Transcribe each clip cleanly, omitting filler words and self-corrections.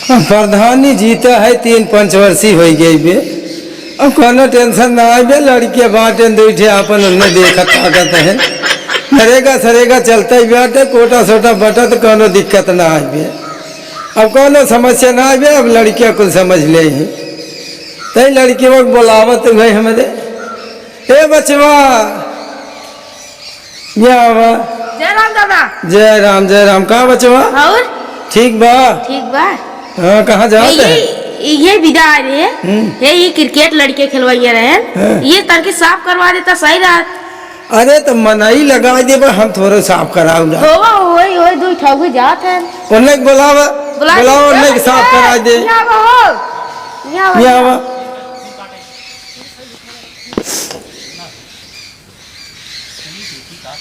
प्रधानी जीता है 3 पंचवर्षीय हो गई बे। अब कोनो टेंशन ना आए, लड़के बाटे दूठे अपन उन्हें देखत ताकत है, नरेगा सरेगा चलता ही बाटे, कोटा सोटा बटा तो कोनो दिक्कत ना आए। अब कोनो समस्या ना आए, अब लड़किया कुल समझ ले ही तई लड़की वो बोलावत हुए हमारे, ए बचवा जय राम दादा। जय राम। कहाँ बचवा? और ठीक बा? ठीक बा। हाँ, कहाँ जाते हैं? ये विदा आ रही है, ये क्रिकेट लड़के खिलवाइए रहे, ये करके साफ करवा देता सही रात। अरे तो मनाई लगा दे, हम थोड़ा साफ कराऊंगा। होई दो ठौके जात है, उन्हें बुलावा उन्हें साफ करा दे।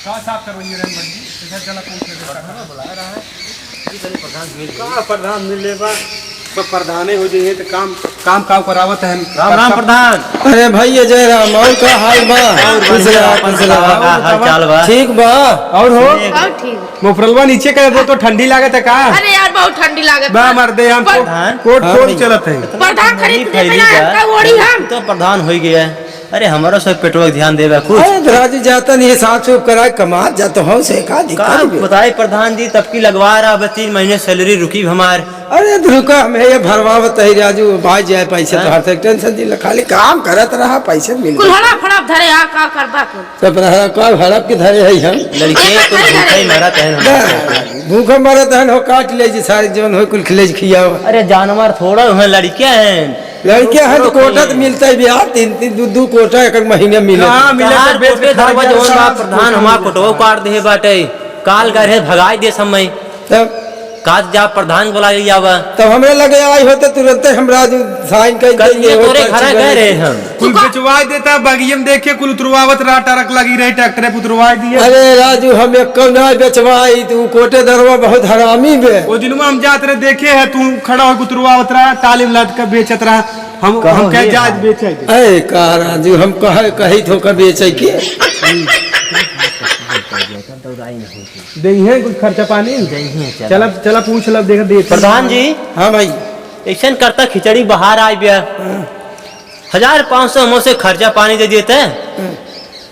यहाँ साफ करवाइए प्रधान मिले बा, सब प्रधाने हो जाइए तो काम करावत है। राम राम प्रधान। अरे भाई जय राम। और का हाल बा? हाल बा ठीक बा। और हो ठीक। मुफरलवा नीचे कर दो तो ठंडी लागत है का? अरे यार बहुत ठंडी लागत बा मर्दे हम कोट चलत है। प्रधान खरीद दे पहले ओड़ी हम तो प्रधान हो गया। अरे हमारा सब पेट्रोल ध्यान देगा कुछ। अरे राजू जाता नहीं, साफ सुफ करा कमा जाता हूँ से का दिक्कत बताए प्रधान जी, तब की लगवा रहा, अब 3 महीने सैलरी रुकी हमार। अरे रुका, हमें ये भरवावत है राजू, भाई जाए पैसे तो हर टेंशन दिल, खाली काम करत रहा, पैसे मिल कुल्हड़ा फड़ाप धरे आ का करबा को सब रहा का हड़प के धरे है हम लड़के तो भूखा ही मरत है, भूखा मरत है, हो काट ले जी सारे जीवन हो कुल खिलेज खिया। अरे जानवर थोड़ा है, लड़कियां हैं। लड़कियां हैं तो कोटा तो मिलता है बिहार, 3-2 कोटा एक महीने मिले। प्रधान हमारा कोटवा काट दे बाटे, काल करे भगाई दे समय तब काज जा प्रधान बोला जावा। तब हमरे लगे आई होते तुरंत हम राजू साइन कर दिए, तोरे घर गए रहे हम। कुल बेचवा देता, बगियम देखे कुल उतरवावत रहा, टरक लगी रही, ट्रैक्टर पुतरवा दिए। अरे राजू हम एक ना बेचवाई, तू कोटे दरवा बहुत हरामी बे। वो दिन में हम जाते रहे देखे है, तू खड़ा हो उतरवावत रहा, तालीम लद कर बेचत रहा, हम कह जाज बेचे। अरे का राजू हम कही थो का बेचे के दही कुछ खर्चा पानी चला पूछ लब देख दे। प्रधान जी। हाँ भाई। ऐसा करता खिचड़ी बाहर आ गया, 1500 हमसे खर्चा पानी दे देते,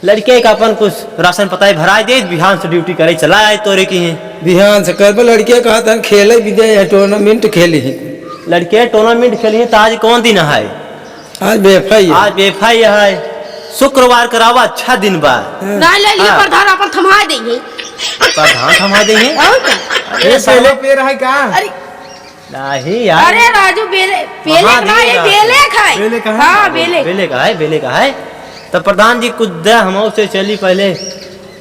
लड़के का अपन कुछ राशन पता भरा दे, बिहान से ड्यूटी करे चला आए तोरे की है। बिहान से कर लड़के कहा था खेले विजय टूर्नामेंट खेली, लड़के टूर्नामेंट खेली तो आज कौन दिन है? आज बेफाई। आज बेफाई है, शुक्रवार करावा अच्छा दिन बा। ना ले लिए प्रधान अपन थमा देंगे, प्रधान थमा देंगे। अरे पहले पे रहा का? अरे नहीं यार, अरे राजू बेले खाए। हाँ बेले का है। तो प्रधान जी कुछ दे हम से चली पहले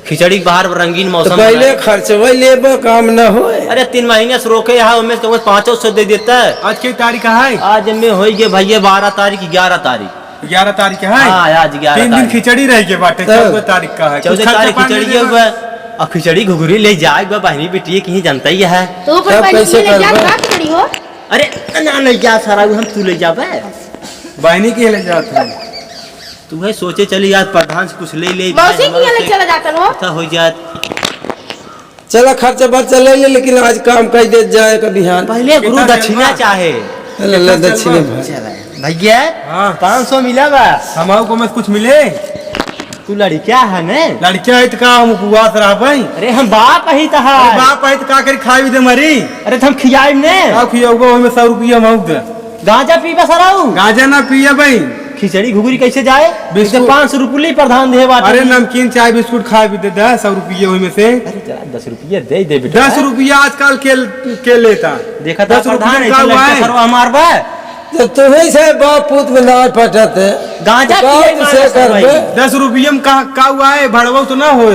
खिचड़ी बाहर रंगीन मौसम, तो पहले खर्चवा लेबो काम न हो। अरे 3 महीने से रोके यहाँ, उनमें तो 500 दे देता है। आज की तारीख है? आज में हो गए भैया 12 तारीख 11 तारीख 11 तारीख है। हाँ, आज 11 3 दिन खिचड़ी रह गए बाटे, 14 तारीख का है। 14 तारीख खिचड़ी हुआ, और खिचड़ी घुघरी ले जाए बहनी बेटी कहीं जानता ही है। तो पैसे हो? अरे ना ले जा सारा, हम तू ले जा बहनी के ले जाते हैं। तू है सोचे चली यार, प्रधान से कुछ ले चला जाता हो जात। चला खर्चा बर्चा ले ले, लेकिन आज काम कर दे जाए का बिहान। पहले गुरु दक्षिणा चाहे दक्षिणा भैया। 500 मिला बा हमारे को में कुछ मिले। तू लड़किया है ने? लड़किया है तो का हम उपवास रहा भाई। अरे हम बाप ही था, बाप है तो का करी खाई भी दे मरी। अरे हम खियाई ने का खियाओगे, हमें 100 रुपया मांग दे। गांजा पीबा सराऊ, गांजा ना पिया भाई। खिचड़ी घुघरी कैसे जाए? 500 रुपये प्रधान दे बात। अरे नमकीन चाय बिस्कुट खा भी दे 100 रुपया में से। अरे 10 रुपया दे दे बेटा। 10 रुपया आजकल के लेता देखा था प्रधान हमार बा। तो तुम्हें से बाप पुत में ना पटत है, गांजा 10 रुपया में का हुआ है, भड़वा तो ना हो।